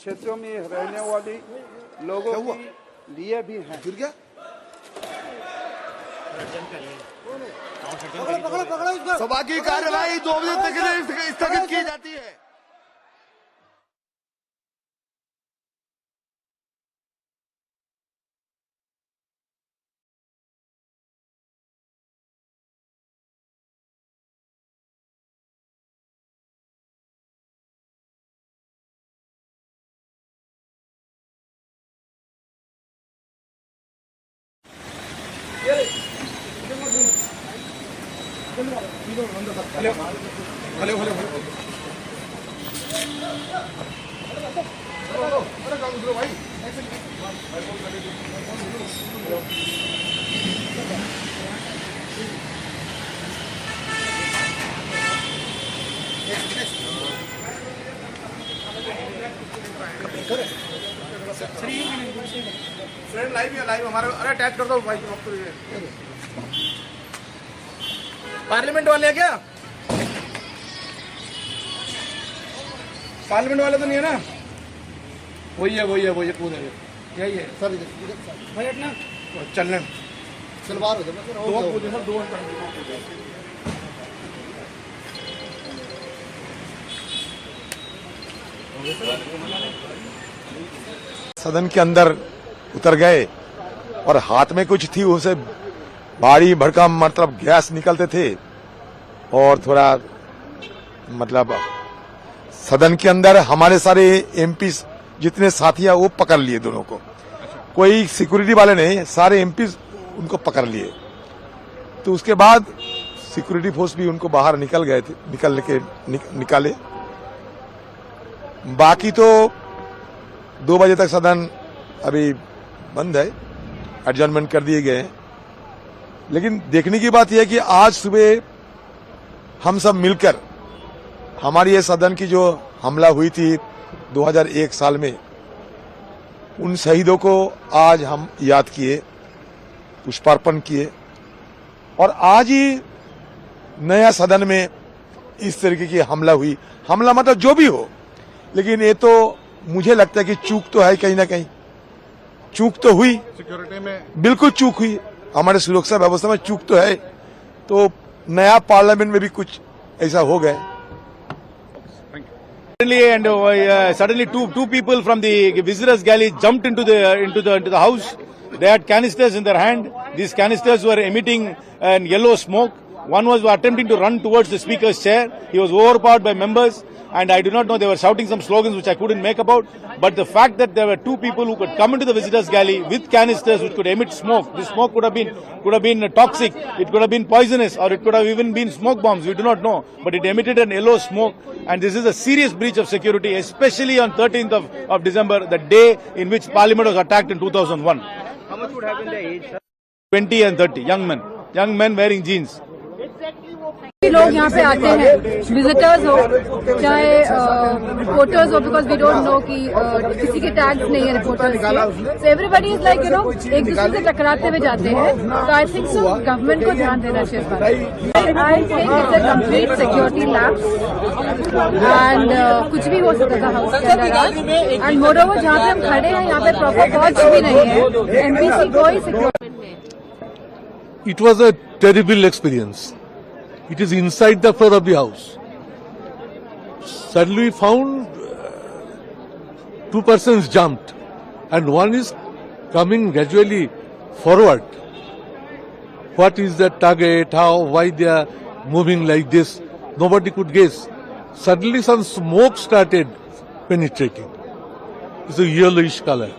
क्षेत्रों में रहने वाले लोगों के लिए भी हैं। सभा की कार्यवाही 2 बजे तक के लिए स्थगित की जाती है। फ्रेंड लाइव हमारे, अरे अटैच कर दो भाई। पार्लियामेंट वाले हैं क्या? पार्लियामेंट वाले तो नहीं है ना? वही है पूरे यही है सर। भाई अपना चलने सलवार हो जाए दो सदन के अंदर उतर गए और हाथ में कुछ थी, उसे भारी भड़कम मतलब गैस निकलते थे और थोड़ा मतलब सदन के अंदर हमारे सारे एमपी जितने साथी हैं वो पकड़ लिए दोनों को। कोई सिक्योरिटी वाले नहीं, सारे एमपी उनको पकड़ लिए। तो उसके बाद सिक्योरिटी फोर्स भी उनको बाहर निकल गए थे, निकाले। बाकी तो 2 बजे तक सदन अभी बंद है, एडजर्नमेंट कर दिए गए हैं। लेकिन देखने की बात यह है कि आज सुबह हम सब मिलकर हमारी ये सदन की जो हमला हुई थी 2001 साल में, उन शहीदों को आज हम याद किए, पुष्पार्पण किए। और आज ही नया सदन में इस तरीके की हमला हुई। हमला मतलब जो भी हो, लेकिन ये तो मुझे लगता है कि चूक तो है, कहीं ना कहीं चूक तो हुई, सिक्योरिटी में बिल्कुल चूक हुई, हमारे सुरक्षा व्यवस्था में चूक तो है। तो नया पार्लियामेंट में भी कुछ ऐसा हो गया। Suddenly two people from the visitors galley jumped into the house. They had canisters in their hand. These canisters were emitting yellow smoke. One was attempting to run towards the speaker's chair. He was overpowered by members, and I do not know, they were shouting some slogans which I couldn't make about. But the fact that there were 2 people who could come into the visitors galley with canisters which could emit smoke, this smoke could have been toxic, it could have been poisonous, or it could have even been smoke bombs, we do not know. But it emitted an yellow smoke, and this is a serious breach of security, especially on 13th of December, the day in which Parliament was attacked in 2001. How much would have been the age, sir? 20 and 30, young men wearing jeans. लोग यहाँ पे आते हैं, visitors हो चाहे reporters हो, because we don't know कि किसी के टैग्स नहीं है रिपोर्टर्स के। सो एवरीबडी इज लाइक एक दूसरे से टकराते हुए जाते हैं। तो आई थिंक सो गवर्नमेंट को ध्यान देना चाहिए इस बात। I think it's a complete security lapse and कुछ भी हो सकता था हाउस के अंदर। एंड मोरओवर जहाँ पे हम खड़े हैं यहाँ पे प्रॉपर वॉच भी नहीं है, एमपीसी कोई security. It was a terrible experience. It is inside the floor of the house. Suddenly we found 2 persons jumped and one is coming gradually forward. What is the target? How? Why they are moving like this? Nobody could guess. Suddenly some smoke started penetrating. It's a yellowish color.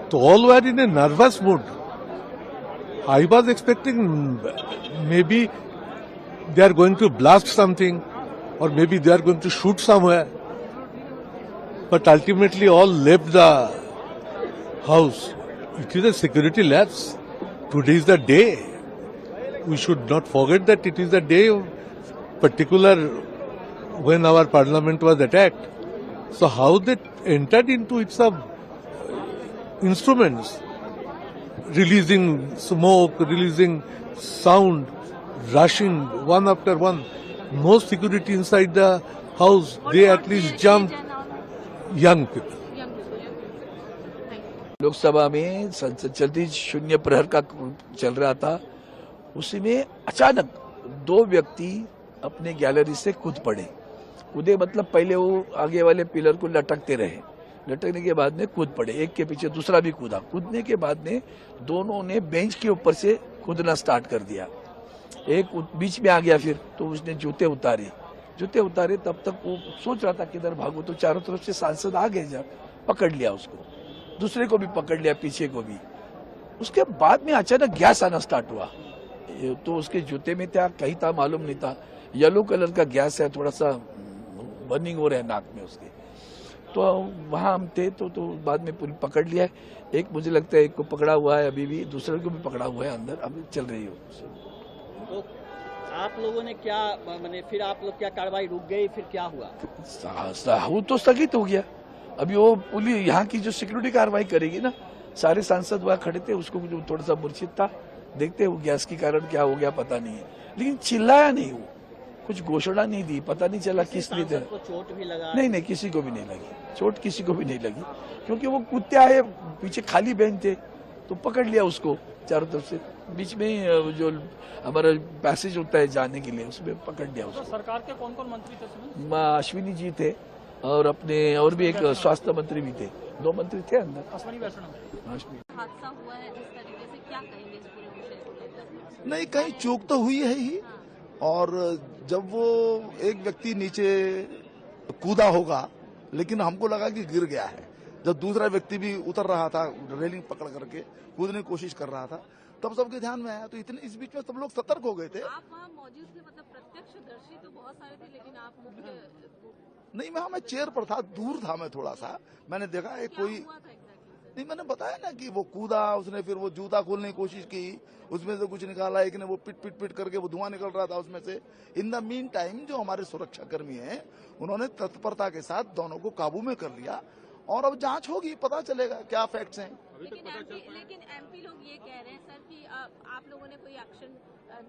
So all were in a nervous mood. I was expecting maybe they are going to blast something or maybe they are going to shoot somewhere. But ultimately all left the house. It is a security lapse. Today is the day. We should not forget that it is the day of particular when our parliament was attacked. So how they entered into its instruments, releasing smoke, releasing sound, rushing one after one. No security inside the house. They at least jumped young people. Lok Sabha में संसद चलती शून्य प्रहर का चल रहा था, उसी में अचानक दो व्यक्ति अपने गैलरी से कूदे मतलब पहले वो आगे वाले पिलर को लटकते रहे, लटकने के बाद में कूद पड़े, एक के पीछे दूसरा भी कूदा, कूदने के बाद में दोनों ने बेंच के ऊपर से कूदना स्टार्ट कर दिया। एक बीच में आ गया, फिर तो उसने जूते उतारे, तब तक वो सोच रहा था किधर भागो, तो चारों तरफ से सांसद आ गए, जब पकड़ लिया उसको, दूसरे को भी पकड़ लिया, पीछे को भी। उसके बाद में अचानक गैस आना स्टार्ट हुआ, तो उसके जूते में क्या कहीं था मालूम नहीं था, येलो कलर का गैस है, थोड़ा सा बर्निंग हो रहा है नाक में उसके। तो वहां हम थे तो बाद में पुलिस पकड़ लिया, एक मुझे लगता है एक को पकड़ा हुआ है, अभी भी दूसरे को भी पकड़ा हुआ है, अंदर अभी चल रही हो। तो आप लोगों ने क्या मैंने फिर आप लोग क्या कार्रवाई रुक गई, फिर क्या हुआ? वो तो स्थगित हो गया। अभी वो पुलिस यहाँ की जो सिक्योरिटी कार्रवाई करेगी ना, सारे सांसद वहाँ खड़े थे, उसको जो थोड़ा सा मूर्छित था, देखते वो गैस के कारण क्या हो गया पता नहीं है, लेकिन चिल्लाया नहीं, वो कुछ घोषणा नहीं दी, पता नहीं चला किस लिए। चोट भी लगा? नहीं, किसी को भी नहीं लगी चोट, किसी को भी नहीं लगी, क्योंकि वो कूदते आए, पीछे खाली बेंच थे तो पकड़ लिया उसको चारों तरफ से, बीच में जो हमारा पैसेज होता है जाने के लिए, उसमें पकड़ लिया उसको। सरकार के कौन-कौन मंत्री थे? अश्विनी जी थे और भी एक स्वास्थ्य मंत्री भी थे, 2 मंत्री थे अंदर। हादसा हुआ है इस तरीके से, क्या कहेंगे इस पूरे विषय को लेकर? नहीं, कहीं चूक तो हुई है ही, और जब वो एक व्यक्ति नीचे कूदा होगा, लेकिन हमको लगा कि गिर गया है, जब दूसरा व्यक्ति भी उतर रहा था, रेलिंग पकड़ करके कूदने की कोशिश कर रहा था, तब सबके ध्यान में आया, तो इतने इस बीच में सब लोग सतर्क हो गए थे। आप वहाँ मौजूद थे, मतलब प्रत्यक्षदर्शी तो बहुत सारे थे, लेकिन आप मुख्य नहीं, मैं चेयर पर था, दूर था मैं थोड़ा सा, मैंने देखा एक कोई नहीं, मैंने बताया ना कि वो कूदा, उसने फिर वो जूता खोलने की कोशिश की, उसमें से कुछ निकाला, एक ने वो पिट करके वो धुआं निकल रहा था उसमें से। इन द मीन टाइम जो हमारे सुरक्षा कर्मी हैं, उन्होंने तत्परता के साथ दोनों को काबू में कर लिया, और अब जांच होगी, पता चलेगा क्या फैक्ट्स हैं। लेकिन एमपी लोग ये कह रहे हैं सर कि आप लोगों ने कोई एक्शन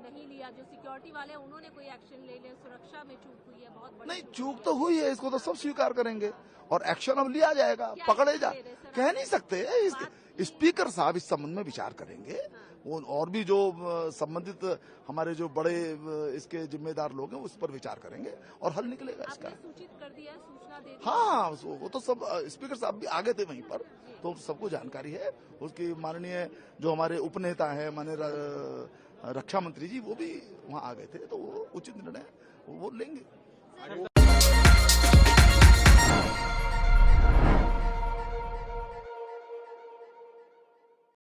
नहीं लिया, जो सिक्योरिटी वाले उन्होंने कोई एक्शन ले लिया, सुरक्षा में चूक हुई है, बहुत बड़ी नहीं, चूक तो हुई है, इसको तो सब स्वीकार करेंगे, और एक्शन अब लिया जाएगा, पकड़े जा कह नहीं सकते। स्पीकर साहब इस संबंध में विचार करेंगे, और भी जो संबंधित हमारे जो बड़े इसके जिम्मेदार लोग हैं उस पर विचार करेंगे और हल निकलेगा इसका। सूचित कर दिया, सूचना दे दी? हाँ, वो तो सब स्पीकर साहब भी आगे थे वहीं पर, तो सबको जानकारी है। उसकी माननीय जो हमारे उपनेता है, माननीय रक्षा मंत्री जी, वो भी वहाँ आ गए थे, तो वो उचित निर्णय वो लेंगे।